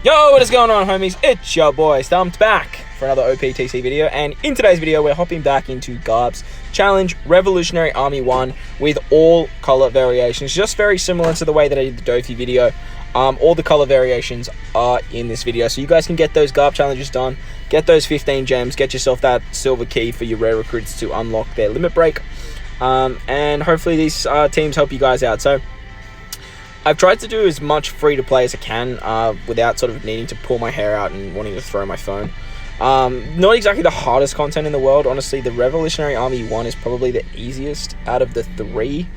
Yo, what is going on, homies? It's your boy Stumped back for another OPTC video, and in today's video we're hopping back into Garp's Challenge Revolutionary Army 1 with all color variations, just very similar to the way that I did the Dofi video. All the color variations are in this video, so you guys can get those Garp challenges done, get those 15 gems, get yourself that silver key for your rare recruits to unlock their limit break, and hopefully these teams help you guys out. So I've tried to do as much free to play as I can without sort of needing to pull my hair out and wanting to throw my phone. Not exactly the hardest content in the world. Honestly, the Revolutionary Army 1 is probably the easiest out of the three.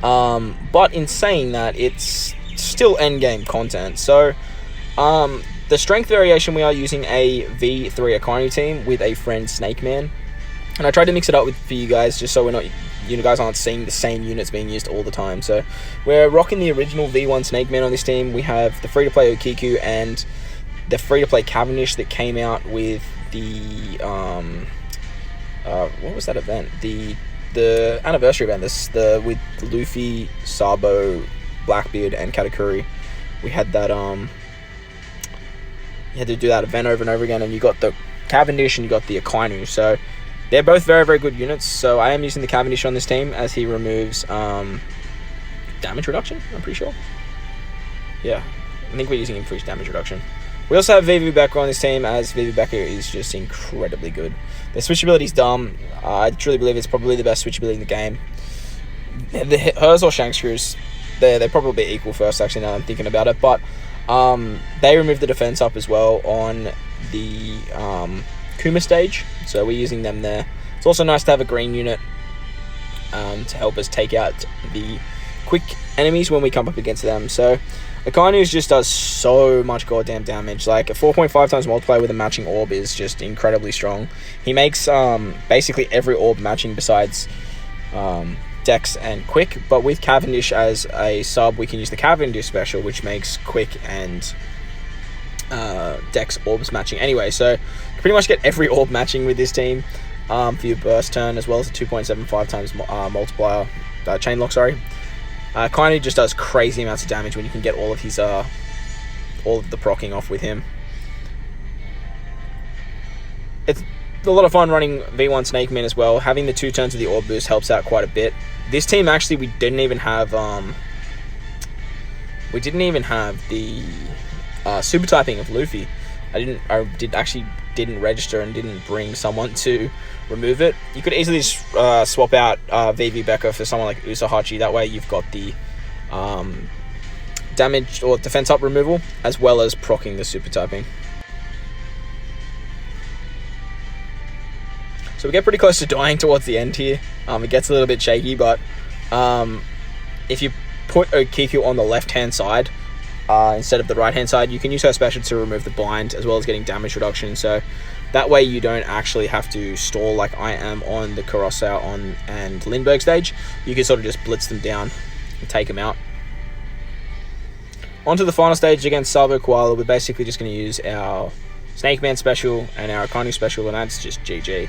But in saying that, it's still endgame content. So the strength variation, we are using a V3 Akainu team with a friend Snake Man. And I tried to mix it up for you guys just so you guys aren't seeing the same units being used all the time. So we're rocking the original V1 Snake Man on this team. We have the free-to-play Okiku and the free-to-play Cavendish that came out with the what was that event? The anniversary event. With Luffy, Sabo, Blackbeard, and Katakuri. We had that you had to do that event over and over again, and you got the Cavendish and you got the Akainu. So they're both very, very good units, so I am using the Cavendish on this team as he removes damage reduction, I'm pretty sure. Yeah, I think we're using increased damage reduction. We also have Vivi Becker on this team, as Vivi Becker is just incredibly good. The switchability is dumb. I truly believe it's probably the best switchability in the game. Hers or Shankscrew's, they're probably equal first, actually, now I'm thinking about it. But they removed the defense up as well on the Kuma stage, so we're using them there. It's also nice to have a green unit to help us take out the quick enemies when we come up against them. So Akainu just does so much goddamn damage. Like a 4.5 times multiplier with a matching orb is just incredibly strong. He makes basically every orb matching besides Dex and Quick, but with Cavendish as a sub, we can use the Cavendish special, which makes Quick and Dex orbs matching anyway. So you pretty much get every orb matching with this team for your burst turn, as well as a 2.75 times multiplier chain lock. Kind of just does crazy amounts of damage when you can get all of his all of the procking off with him. It's a lot of fun running V1 Snake Man as well. Having the 2 turns of the orb boost helps out quite a bit. This team actually, we didn't even have the super typing of Luffy. I didn't register and didn't bring someone to remove it. You could easily swap out VV Becker for someone like Usahachi. That way you've got the damage or defense up removal, as well as proccing the super typing. So we get pretty close to dying towards the end here. It gets a little bit shaky, but if you put Okiku on the left-hand side instead of the right-hand side, you can use her special to remove the bind, as well as getting damage reduction. So that way you don't actually have to stall like I am on the Kurosawa and Lindbergh stage. You can sort of just blitz them down and take them out. On to the final stage against Sabo Koala. We're basically just going to use our Snake Man special and our Akainu special, and that's just GG.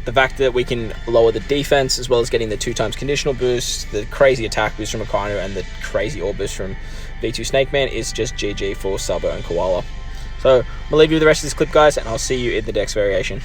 The fact that we can lower the defense, as well as getting the 2 times conditional boost, the crazy attack boost from Akainu, and the crazy orb boost from V2 Snake Man is just GG for Sabo and Koala. So I'll leave you with the rest of this clip, guys, and I'll see you in the Dex variation.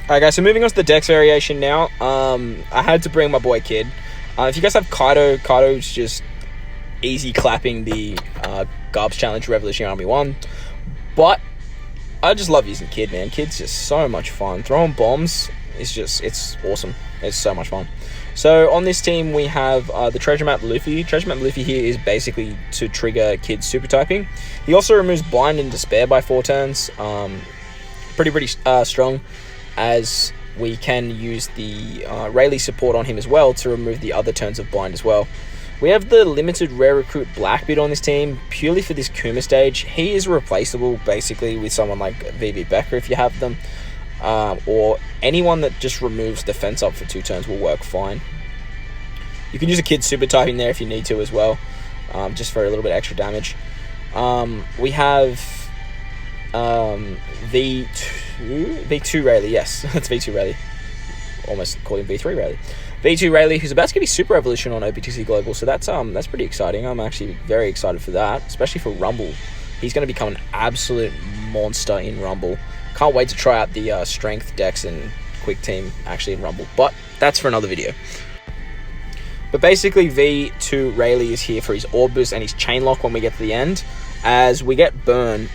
Alright guys, so moving on to the Dex variation now. I had to bring my boy Kid. If you guys have Kaido's just easy clapping the Garp's Challenge Revolutionary Army 1. But I just love using Kid, man. Kid's just so much fun. Throwing bombs is just, it's awesome. It's so much fun. So on this team we have the Treasure Map Luffy. Treasure Map Luffy here is basically to trigger Kid's super typing. He also removes Blind and Despair by 4 turns. Pretty strong, as we can use the Rayleigh support on him as well to remove the other turns of Blind as well. We have the limited rare recruit Blackbeard on this team purely for this Kuma stage. He is replaceable basically with someone like VV Becker if you have them. or anyone that just removes defense up for 2 turns will work fine. You can use a kid super typing there if you need to as well, just for a little bit extra damage. We have V2 Rayleigh, yes, that's V2 Rayleigh. Almost called him V3 Rayleigh. V2 Rayleigh, who's about to get his Super Evolution on OPTC Global, so that's pretty exciting. I'm actually very excited for that, especially for Rumble. He's going to become an absolute monster in Rumble. Can't wait to try out the Strength, Dex, and Quick Team actually in Rumble, but that's for another video. But basically, V2 Rayleigh is here for his Orb Boost and his Chain Lock when we get to the end. As we get Burn,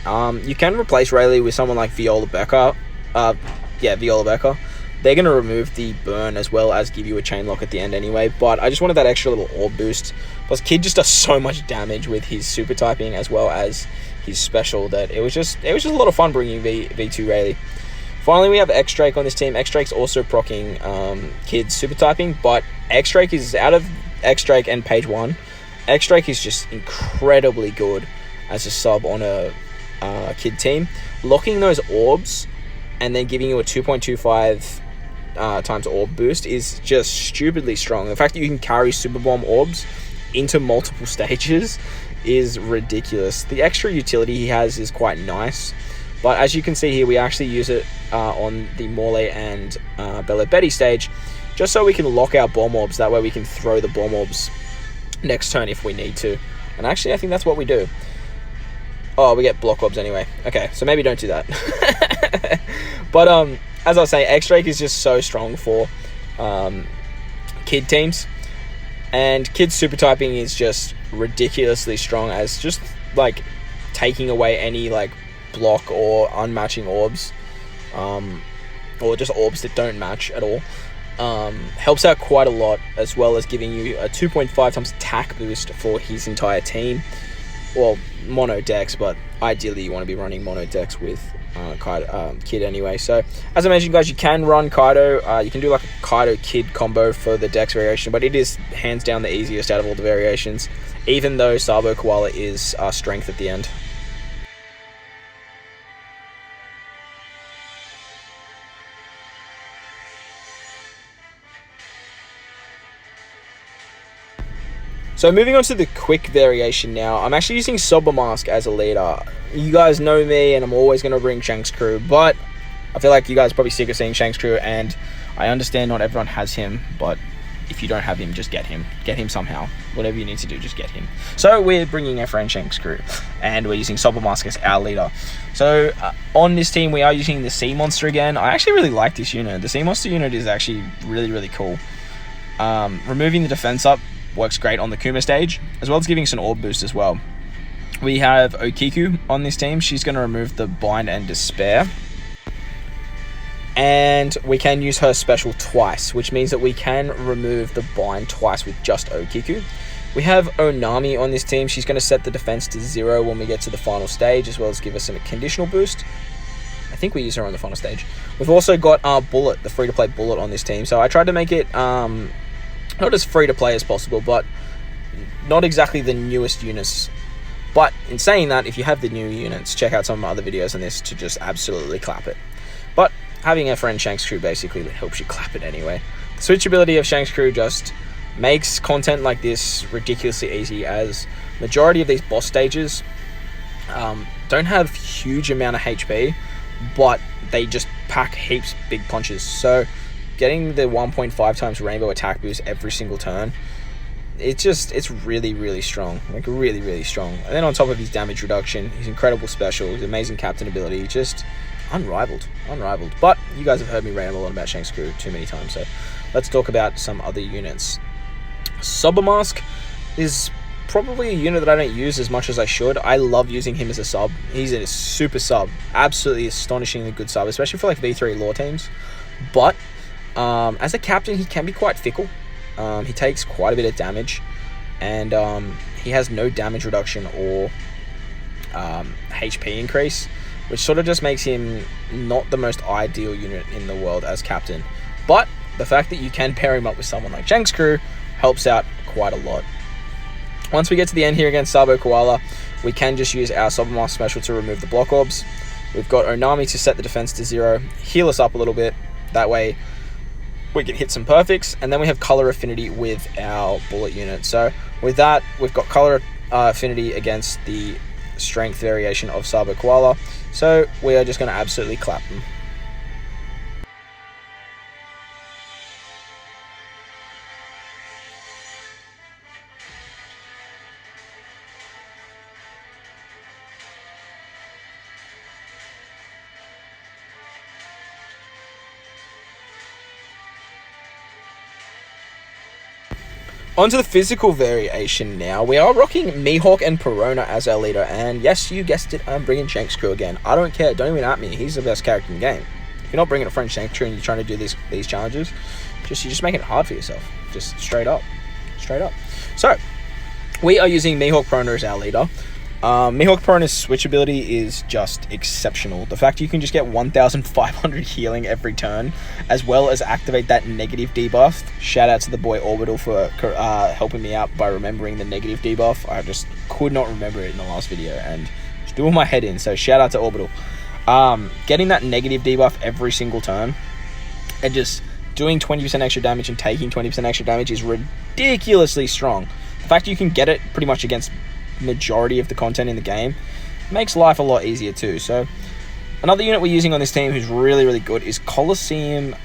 you can replace Rayleigh with someone like Viola Becker. Viola Becker. They're going to remove the Burn as well as give you a Chain Lock at the end anyway, but I just wanted that extra little Orb Boost. Plus, Kid just does so much damage with his Super Typing as well as his Special that it was just a lot of fun bringing V2 Rayleigh. Finally, we have X-Drake on this team. X-Drake's also proccing Kid's Super Typing, but X-Drake is out of X-Drake and Page 1. X-Drake is just incredibly good as a sub on a Kid team. Locking those orbs and then giving you a 2.25 times orb boost is just stupidly strong. The fact that you can carry Super Bomb orbs into multiple stages is ridiculous. The extra utility he has is quite nice, but as you can see here, we actually use it on the Morley and Bella Betty stage, just so we can lock our Bomb Orbs. That way we can throw the Bomb Orbs next turn if we need to. And actually, I think that's what we do. Oh, we get Block Orbs anyway. Okay, so maybe don't do that. But as I was saying, X-Drake is just so strong for Kid teams. And Kid's Super Typing is just ridiculously strong as just, like, taking away any, like, block or unmatching orbs. Or just orbs that don't match at all. Helps out quite a lot, as well as giving you a 2.5 times attack boost for his entire team. Well, mono Dex, but ideally you want to be running mono Dex with Kid anyway. So, as I mentioned, guys, you can run Kaido. You can do like a Kaido Kid combo for the Dex variation, but it is hands down the easiest out of all the variations, even though Sabo Koala is strength at the end. So moving on to the quick variation now, I'm actually using Soba Mask as a leader. You guys know me, and I'm always going to bring Shanks Crew, but I feel like you guys are probably sick of seeing Shanks Crew, and I understand not everyone has him, but if you don't have him, just get him. Get him somehow. Whatever you need to do, just get him. So we're bringing our friend Shanks Crew, and we're using Soba Mask as our leader. So on this team, we are using the Sea Monster again. I actually really like this unit. The Sea Monster unit is actually really, really cool. Removing the defense up works great on the Kuma stage, as well as giving us an orb boost as well. We have Okiku on this team. She's going to remove the Bind and Despair. And we can use her special twice, which means that we can remove the Bind twice with just Okiku. We have Onami on this team. She's going to set the defense to 0 when we get to the final stage, as well as give us a conditional boost. I think we use her on the final stage. We've also got Bullet, the free-to-play Bullet on this team. So I tried to make it not as free-to-play as possible, but not exactly the newest units. But in saying that, if you have the new units, check out some of my other videos on this to just absolutely clap it. But having a friend Shanks Crew basically helps you clap it anyway. The switchability of Shanks Crew just makes content like this ridiculously easy, as majority of these boss stages don't have huge amount of HP, but they just pack heaps big punches. So getting the 1.5 times rainbow attack boost every single turn, it's really, really strong. Like, really, really strong. And then on top of his damage reduction, his incredible special, his amazing captain ability, just unrivaled. But you guys have heard me ramble on about Shanks Crew too many times, so let's talk about some other units. Soba Mask is probably a unit that I don't use as much as I should. I love using him as a sub. He's a super sub. Absolutely astonishingly good sub, especially for like V3 lore teams. But as a captain, he can be quite fickle. He takes quite a bit of damage, and he has no damage reduction or HP increase, which sort of just makes him not the most ideal unit in the world as captain. But the fact that you can pair him up with someone like Shanks Crew helps out quite a lot. Once we get to the end here against Sabo Koala, we can just use our Soba Mask special to remove the block orbs. We've got Onami to set the defense to 0, heal us up a little bit. That way we can hit some perfects. And then we have color affinity with our bullet unit. So with that, we've got color affinity against the strength variation of Sabo Koala. So we are just going to absolutely clap them. Onto the physical variation now. We are rocking Mihawk and Perona as our leader, and yes, you guessed it, I'm bringing Shanks Crew again. I don't care, don't even at me, he's the best character in the game. If you're not bringing a French Shanks Crew and you're trying to do these challenges, you're just making it hard for yourself. Just straight up. So, we are using Mihawk Perona as our leader. Mihawk Perona's switch ability is just exceptional. The fact you can just get 1,500 healing every turn, as well as activate that negative debuff. Shout out to the boy Orbital for helping me out by remembering the negative debuff. I just could not remember it in the last video, and just doing my head in, so shout out to Orbital. Getting that negative debuff every single turn, and just doing 20% extra damage and taking 20% extra damage is ridiculously strong. The fact you can get it pretty much against majority of the content in the game makes life a lot easier too. So another unit we're using on this team who's really good is Coliseum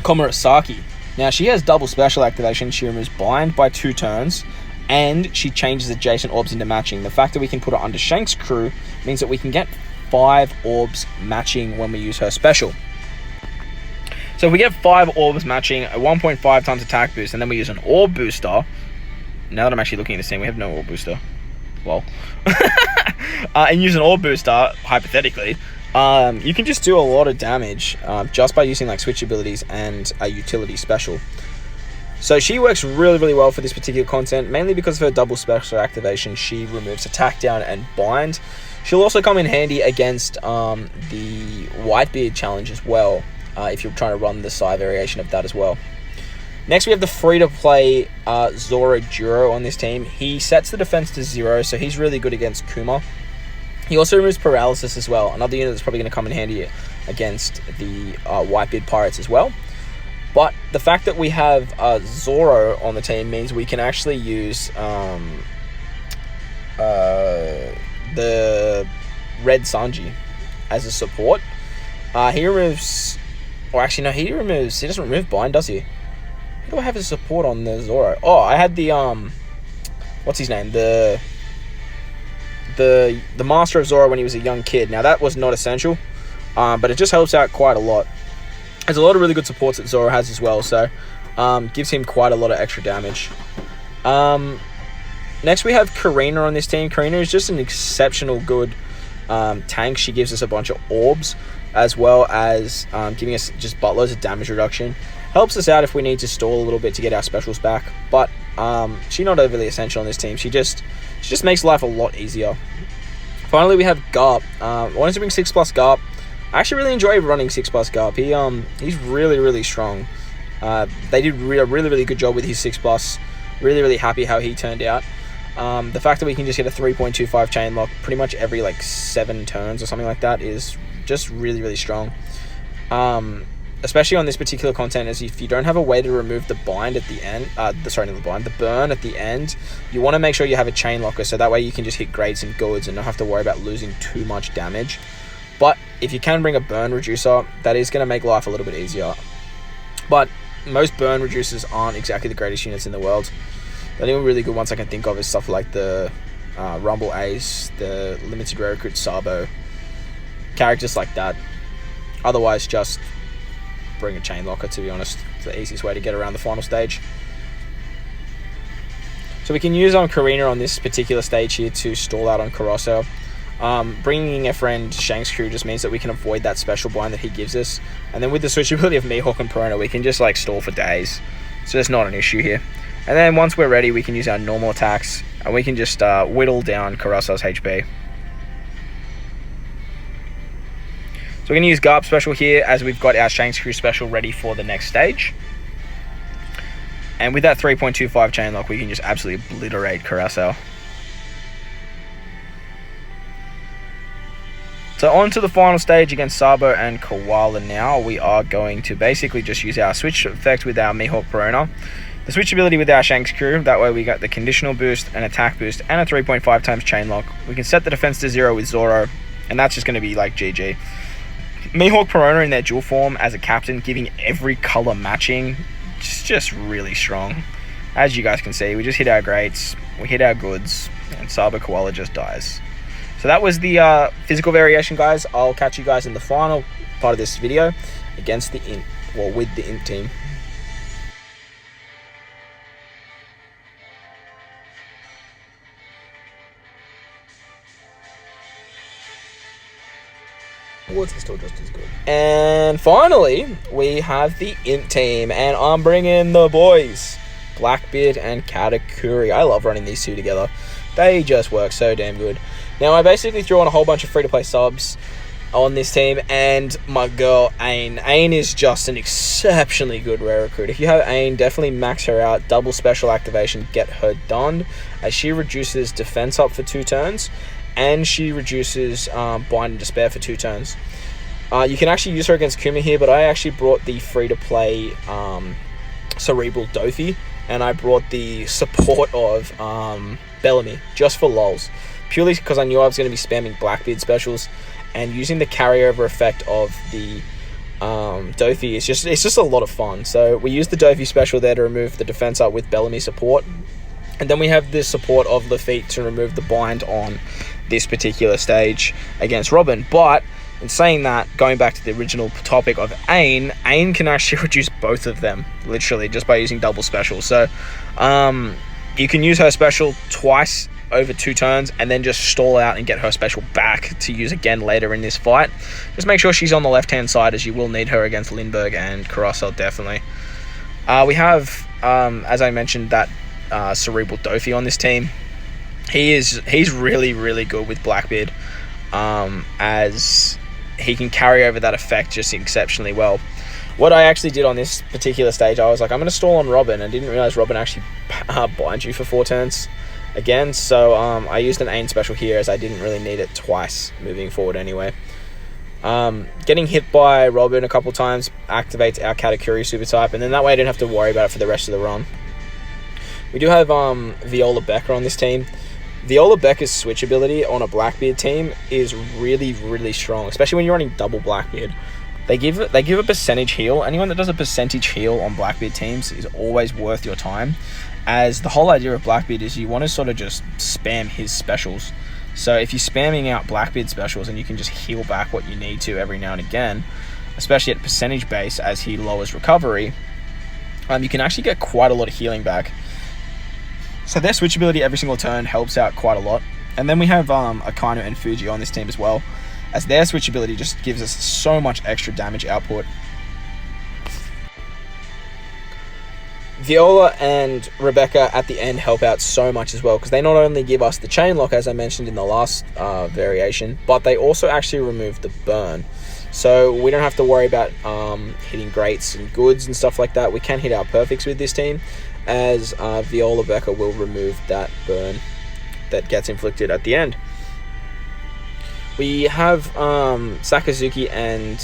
Komurasaki. Now she has double special activation. She removes bind by 2 turns, and she changes adjacent orbs into matching. The fact that we can put her under Shanks Crew means that we can get 5 orbs matching when we use her special. So if we get 5 orbs matching, a 1.5 times attack boost, and then we use an orb booster. Now that I'm actually looking at this thing, we have no orb booster. Well. And use an orb booster, hypothetically, you can just do a lot of damage just by using like switch abilities and a utility special. So she works really well for this particular content, mainly because of her double special activation. She removes attack down and bind. She'll also come in handy against the Whitebeard challenge as well, if you're trying to run the Psy variation of that as well. Next, we have the free-to-play Zoro Juro on this team. He sets the defense to 0, so he's really good against Kuma. He also removes paralysis as well, another unit that's probably going to come in handy against the Whitebeard Pirates as well. But the fact that we have Zoro on the team means we can actually use the Red Sanji as a support. He removes... Or actually, no, he doesn't remove bind, does he? Who do I have as support on the Zoro? Oh, I had the, what's his name? The Master of Zoro when he was a young kid. Now, that was not essential, but it just helps out quite a lot. There's a lot of really good supports that Zoro has as well, so gives him quite a lot of extra damage. Next, we have Karina on this team. Karina is just an exceptional good tank. She gives us a bunch of orbs, as well as giving us just buttloads of damage reduction. Helps us out if we need to stall a little bit to get our specials back, but she's not overly essential on this team. She just makes life a lot easier. Finally, we have Garp. I wanted to bring 6+ Garp. I actually really enjoy running 6+ Garp. He's really strong. They did a really good job with his 6+. Really happy how he turned out. The fact that we can just get a 3.25 chain lock pretty much every like 7 turns or something like that is just really strong. Especially on this particular content, as if you don't have a way to remove the bind at the end, the burn at the end, you want to make sure you have a chain locker, so that way you can just hit grades and goods and not have to worry about losing too much damage. But if you can bring a burn reducer, that is going to make life a little bit easier. But most burn reducers aren't exactly the greatest units in the world. The only really good ones I can think of is stuff like the Rumble Ace, the Limited Rare Recruit Sabo, characters like that. Otherwise, just bring a chain locker, to be honest. It's the easiest way to get around the final stage. So we can use Karina on this particular stage here to stall out on Kuroso. Bringing a friend Shanks Crew just means that we can avoid that special bind that he gives us. And then with the switchability of Mihawk and Perona, we can just like stall for days. So that's not an issue here. And then once we're ready, we can use our normal attacks and we can just whittle down Kuroso's HP. So we're going to use Garp special here as we've got our Shanks Crew special ready for the next stage. And with that 3.25 chain lock, we can just absolutely obliterate Kuroso. So on to the final stage against Sabo and Koala now. We are going to basically just use our switch effect with our Mihawk Perona. The switch ability with our Shanks crew, that way we got the conditional boost, an attack boost, and a 3.5 times chain lock. We can set the defense to 0 with Zoro, and that's just going to be like GG. Mihawk Perona in their dual form as a captain, giving every color matching, just really strong. As you guys can see, we just hit our greats, we hit our goods, and Sabo Koala just dies. So that was the physical variation, guys. I'll catch you guys in the final part of this video against the Int, well, with the Int team. Woods is still just as good. And finally, we have the Int team, and I'm bringing the boys, Blackbeard and Katakuri. I love running these two together. They just work so damn good. Now, I basically threw on a whole bunch of free-to-play subs on this team, and my girl, Ain. Ain is just an exceptionally good rare recruit. If you have Ain, definitely max her out, double special activation, get her done, as she reduces defense up for 2 turns, and she reduces Bind and Despair for 2 turns. You can actually use her against Kuma here, but I actually brought the free-to-play Cerebral Dofi, and I brought the support of Bellamy, just for lols. Purely because I knew I was going to be spamming Blackbeard specials, and using the carryover effect of the Dofi, it's just a lot of fun. So we used the Dofi special there to remove the defense up with Bellamy support, and then we have the support of Lafitte to remove the bind on this particular stage against Robin. But in saying that, going back to the original topic of Ain can actually reduce both of them, literally, just by using double special. So you can use her special twice over 2 turns and then just stall out and get her special back to use again later in this fight. Just make sure she's on the left-hand side, as you will need her against Lindbergh and Carousel, definitely. We have, as I mentioned, that Cerebral Dofi on this team. He's really, really good with Blackbeard, as he can carry over that effect just exceptionally well. What I actually did on this particular stage, I was like, I'm going to stall on Robin, and didn't realize Robin actually binds you for 4 turns again. So I used an Ain special here, as I didn't really need it twice moving forward anyway. Getting hit by Robin a couple times activates our Katakuri super type, and then that way I didn't have to worry about it for the rest of the run. We do have Viola Becker on this team. Viola Becker's switch ability on a Blackbeard team is really, really strong, especially when you're running double Blackbeard. They give a percentage heal. Anyone that does a percentage heal on Blackbeard teams is always worth your time, as the whole idea of Blackbeard is you want to sort of just spam his specials. So if you're spamming out Blackbeard specials and you can just heal back what you need to every now and again, especially at percentage base as he lowers recovery, you can actually get quite a lot of healing back. So their switch ability every single turn helps out quite a lot. And then we have Akainu and Fuji on this team as well, as their switch ability just gives us so much extra damage output. Viola and Rebecca at the end help out so much as well, because they not only give us the chain lock, as I mentioned in the last variation, but they also actually remove the burn. So we don't have to worry about hitting greats and goods and stuff like that. We can hit our perfects with this team, as Viola Becker will remove that burn that gets inflicted at the end. We have Sakazuki and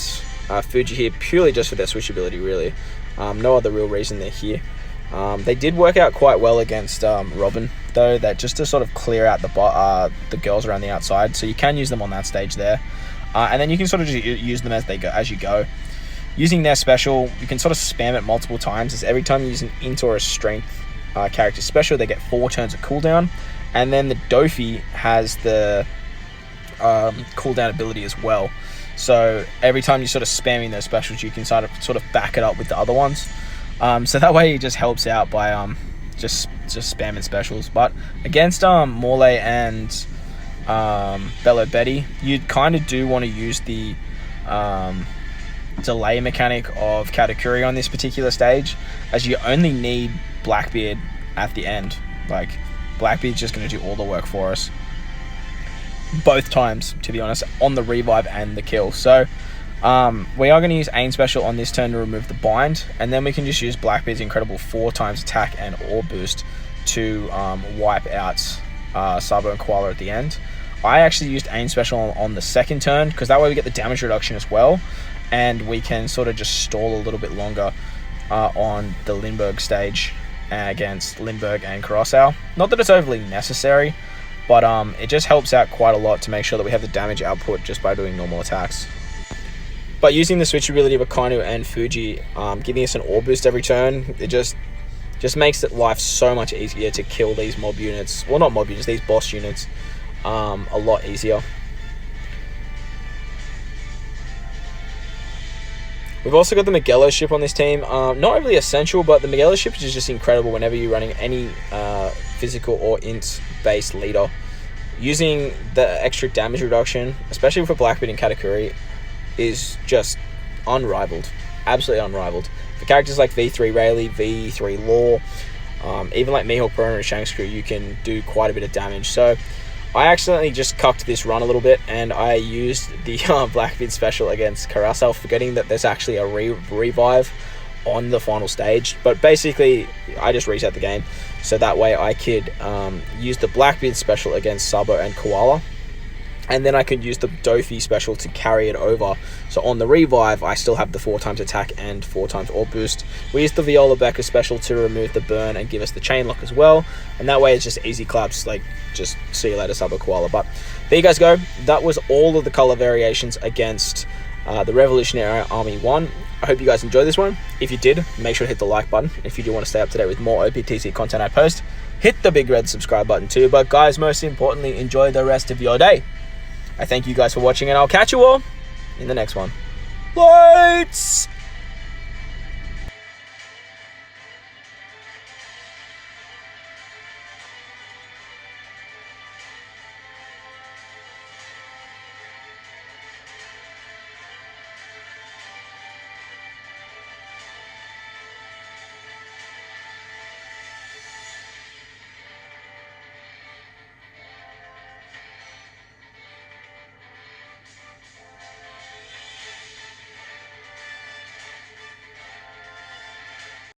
Fuji here purely just for their switch ability, really. No other real reason they're here. They did work out quite well against Robin, though, that just to sort of clear out the girls around the outside. So you can use them on that stage there, and then you can sort of just use them as you go. Using their special, you can sort of spam it multiple times, as every time you use an int or a strength character special, they get 4 turns of cooldown, and then the Dofi has the cooldown ability as well. So every time you're sort of spamming those specials, you can sort of back it up with the other ones. So that way it just helps out by just spamming specials. But against Morley and Bello Betty, you kind of do want to use the delay mechanic of Katakuri on this particular stage, as you only need Blackbeard at the end. Like, Blackbeard's just going to do all the work for us both times, to be honest, on the revive and the kill. So we are going to use Ain special on this turn to remove the bind, and then we can just use Blackbeard's incredible 4 times attack and ore boost to wipe out Sabo and Koala at the end. I actually used aim special on the second turn, because that way we get the damage reduction as well, and we can sort of just stall a little bit longer on the Lindbergh stage against Lindbergh and Kurosawa. Not that it's overly necessary, but it just helps out quite a lot to make sure that we have the damage output just by doing normal attacks. But using the switch ability of Akainu and Fuji, giving us an ore boost every turn, it just makes it life so much easier to kill these mob units. Well, not mob units, these boss units a lot easier. We've also got the Magello ship on this team. Not really essential, but the Magello ship is just incredible whenever you're running any physical or int-based leader. Using the extra damage reduction, especially for Blackbeard and Katakuri, is just unrivaled. Absolutely unrivaled. For characters like V3 Rayleigh, V3 Law, even like Mihawk Pro and Shanks Crew, you can do quite a bit of damage. So I accidentally just cucked this run a little bit, and I used the Blackbeard special against Kurosawa, forgetting that there's actually a revive on the final stage. But basically, I just reset the game, so that way I could use the Blackbeard special against Sabo and Koala, and then I could use the Dofi special to carry it over. So on the revive, I still have the 4x attack and 4x ore boost. We used the Viola Becker special to remove the burn and give us the chain lock as well, and that way it's just easy claps, like just see you later Sabo Koala. But there you guys go. That was all of the color variations against the Revolutionary Army 1. I hope you guys enjoyed this one. If you did, make sure to hit the like button. If you do want to stay up to date with more OPTC content I post, hit the big red subscribe button too. But guys, most importantly, enjoy the rest of your day. I thank you guys for watching, and I'll catch you all in the next one. Lights